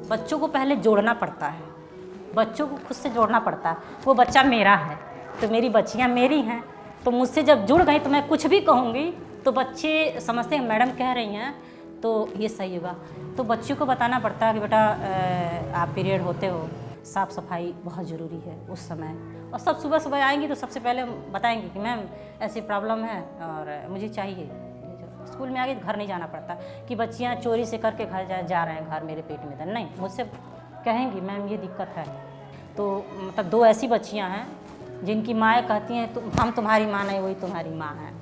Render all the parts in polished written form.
बच्चों को पहले जोड़ना पड़ता है, बच्चों को खुद से जोड़ना पड़ता है। वो बच्चा मेरा है तो मेरी बच्चियाँ मेरी हैं, तो मुझसे जब जुड़ गई तो मैं कुछ भी कहूँगी तो बच्चे समझते हैं मैडम कह रही हैं तो ये सही होगा। तो बच्चों को बताना पड़ता है कि बेटा आप पीरियड होते हो, साफ़ सफाई बहुत ज़रूरी है उस समय। और सब सुबह सुबह आएंगी तो सबसे पहले बताएंगी कि मैम ऐसी प्रॉब्लम है और मुझे चाहिए। स्कूल में आगे घर नहीं जाना पड़ता कि बच्चियाँ चोरी से करके घर जा रहे हैं घर मेरे पेट में दर्द, नहीं, मुझसे कहेंगी मैम ये दिक्कत है। तो मतलब 2 ऐसी बच्चियाँ हैं जिनकी माएँ कहती हैं तो हम तुम्हारी माँ नहीं, वही तुम्हारी माँ है।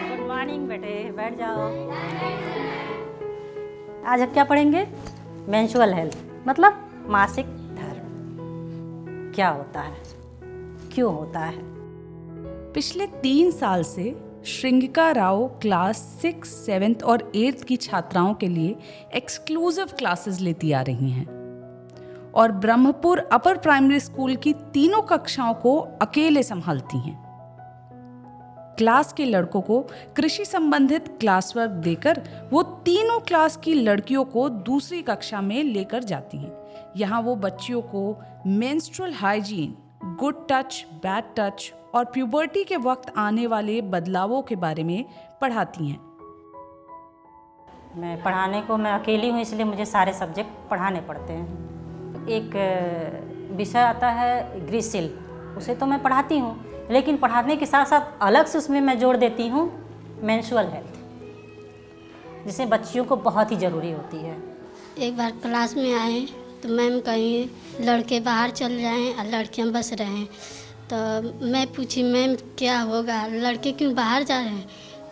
गुड मॉर्निंग बेटे, बैठ जाओ। आज हम क्या पढ़ेंगे? मेंस्ट्रुअल हेल्थ मतलब मासिक धर्म क्या होता है, क्यों होता है। पिछले 3 साल से श्रृंगिका राव क्लास 6, 7 और 8 की छात्राओं के लिए एक्सक्लूसिव क्लासेस लेती आ रही हैं और ब्रह्मपुर अपर प्राइमरी स्कूल की तीनों कक्षाओं को अकेले संभालती हैं। क्लास के लड़कों को कृषि संबंधित क्लास वर्क देकर वो तीनों क्लास की लड़कियों को दूसरी कक्षा में लेकर जाती हैं। यहाँ वो बच्चियों को menstrual hygiene, good touch, bad touch और प्यूबर्टी के वक्त आने वाले बदलावों के बारे में पढ़ाती हैं। मैं पढ़ाने को मैं अकेली हूँ इसलिए मुझे सारे सब्जेक्ट पढ़ाने पड़ते हैं। एक विषय आता है ग्रीसिल, उसे तो मैं पढ़ाती हूँ, लेकिन पढ़ाने के साथ साथ अलग से उसमें मैं जोड़ देती हूँ मेंस्ट्रुअल हेल्थ, जिसे बच्चियों को बहुत ही ज़रूरी होती है। एक बार क्लास में आए तो मैम कहीं लड़के बाहर चल जाएं और लड़कियां बस रहे हैं, तो मैं पूछी मैम क्या होगा, लड़के क्यों बाहर जा रहे हैं।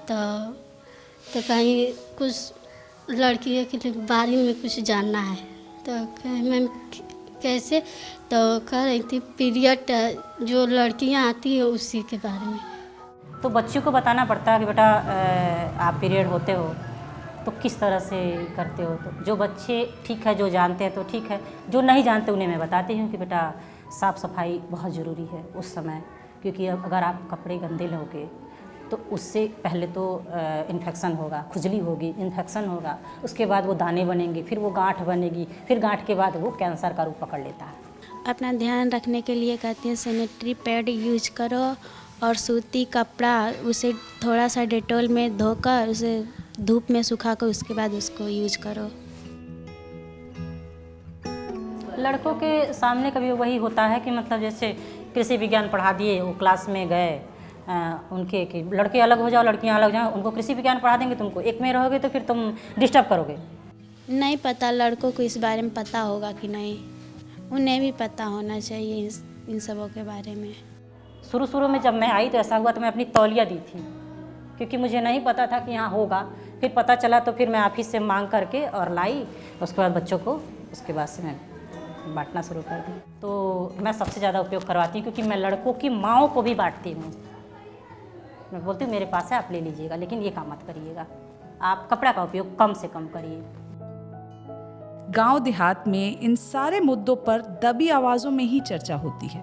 तो कहीं कुछ लड़कियों के बारे में कुछ जानना है। तो कहे मैम कैसे, तो कह रही थी पीरियड जो लड़कियां आती है उसी के बारे में। तो बच्चों को बताना पड़ता है कि बेटा आप पीरियड होते हो तो किस तरह से करते हो। तो जो बच्चे ठीक है, जो जानते हैं तो ठीक है, जो नहीं जानते उन्हें मैं बताती हूँ कि बेटा साफ़ सफाई बहुत ज़रूरी है उस समय, क्योंकि अगर आप कपड़े गंदे लोगे तो उससे पहले तो इन्फेक्शन होगा, खुजली होगी, इन्फेक्शन होगा, उसके बाद वो दाने बनेंगे, फिर वो गांठ बनेगी, फिर गांठ के बाद वो कैंसर का रूप पकड़ लेता है। अपना ध्यान रखने के लिए कहती हैं सैनिटरी पैड यूज करो और सूती कपड़ा उसे थोड़ा सा डेटॉल में धोकर उसे धूप में सुखाकर उसके बाद उसको यूज करो। लड़कों के सामने कभी वही होता है कि मतलब जैसे कृषि विज्ञान पढ़ा दिए, वो क्लास में गए उनके कि लड़के अलग हो जाओ लड़कियां अलग जाओ, उनको कृषि विज्ञान पढ़ा देंगे, तुमको एक में रहोगे तो फिर तुम डिस्टर्ब करोगे। नहीं पता लड़कों को इस बारे में पता होगा कि नहीं, उन्हें भी पता होना चाहिए इन सबों के बारे में। शुरू में जब मैं आई तो ऐसा हुआ तो मैं अपनी तौलिया दी थी, क्योंकि मुझे नहीं पता था कि यहाँ होगा। फिर पता चला तो फिर मैं ऑफिस से मांग करके और लाई, उसके बाद बच्चों को उसके बाद से मैं बांटना शुरू कर दी। तो मैं सबसे ज़्यादा उपयोग करवाती हूँ क्योंकि मैं लड़कों की माँओं को भी बांटती हूँ। मैं बोलती हूँ मेरे पास है आप ले लीजिएगा, लेकिन ये काम मत करिएगा, आप कपड़ा का उपयोग कम से कम करिए। गांव देहात में इन सारे मुद्दों पर दबी आवाजों में ही चर्चा होती है,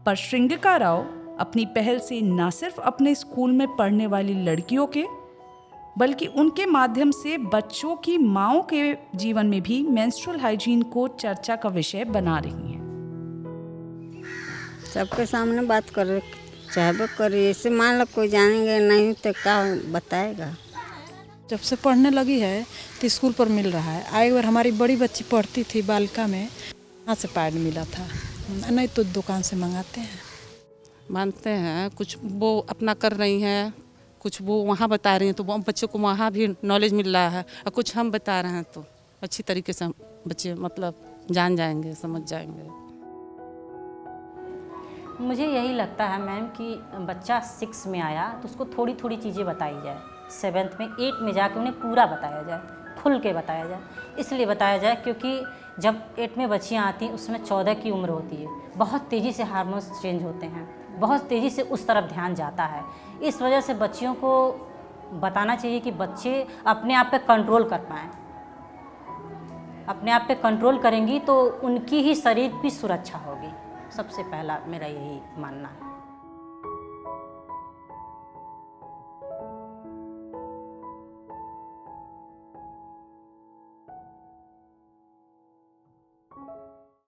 पर श्रृंगिका राव अपनी पहल से न सिर्फ अपने स्कूल में पढ़ने वाली लड़कियों के बल्कि उनके माध्यम से बच्चों की माँओं के जीवन में भी मेंस्ट्रुअल हाइजीन को चर्चा का विषय बना रही हैं। सबके सामने बात कर चाहे करिए, इसे मान लो कोई जानेंगे नहीं तो क्या बताएगा। जब से पढ़ने लगी है तो स्कूल पर मिल रहा है। एक बार हमारी बड़ी बच्ची पढ़ती थी बालिका में, वहाँ से पैड मिला था, नहीं तो दुकान से मंगाते हैं। मानते हैं कुछ वो अपना कर रही हैं, कुछ वो वहाँ बता रही हैं, तो बच्चों को वहाँ भी नॉलेज मिल रहा है, और कुछ हम बता रहे हैं तो अच्छी तरीके से बच्चे मतलब जान जाएंगे, समझ जाएंगे। मुझे यही लगता है मैम कि बच्चा 6 में आया तो उसको थोड़ी थोड़ी चीज़ें बताई जाए, 7th में 8 में जाके उन्हें पूरा बताया जाए, खुल के बताया जाए। इसलिए बताया जाए क्योंकि जब 8 में बच्चियाँ आती हैं उसमें 14 की उम्र होती है, बहुत तेज़ी से हार्मोन्स चेंज होते हैं, बहुत तेज़ी से उस तरफ ध्यान जाता है। इस वजह से बच्चियों को बताना चाहिए कि बच्चे अपने आप पे कंट्रोल कर पाएँ। अपने आप पे कंट्रोल करेंगी तो उनकी ही शरीर की सुरक्षा होगी। सबसे पहला मेरा यही मानना है।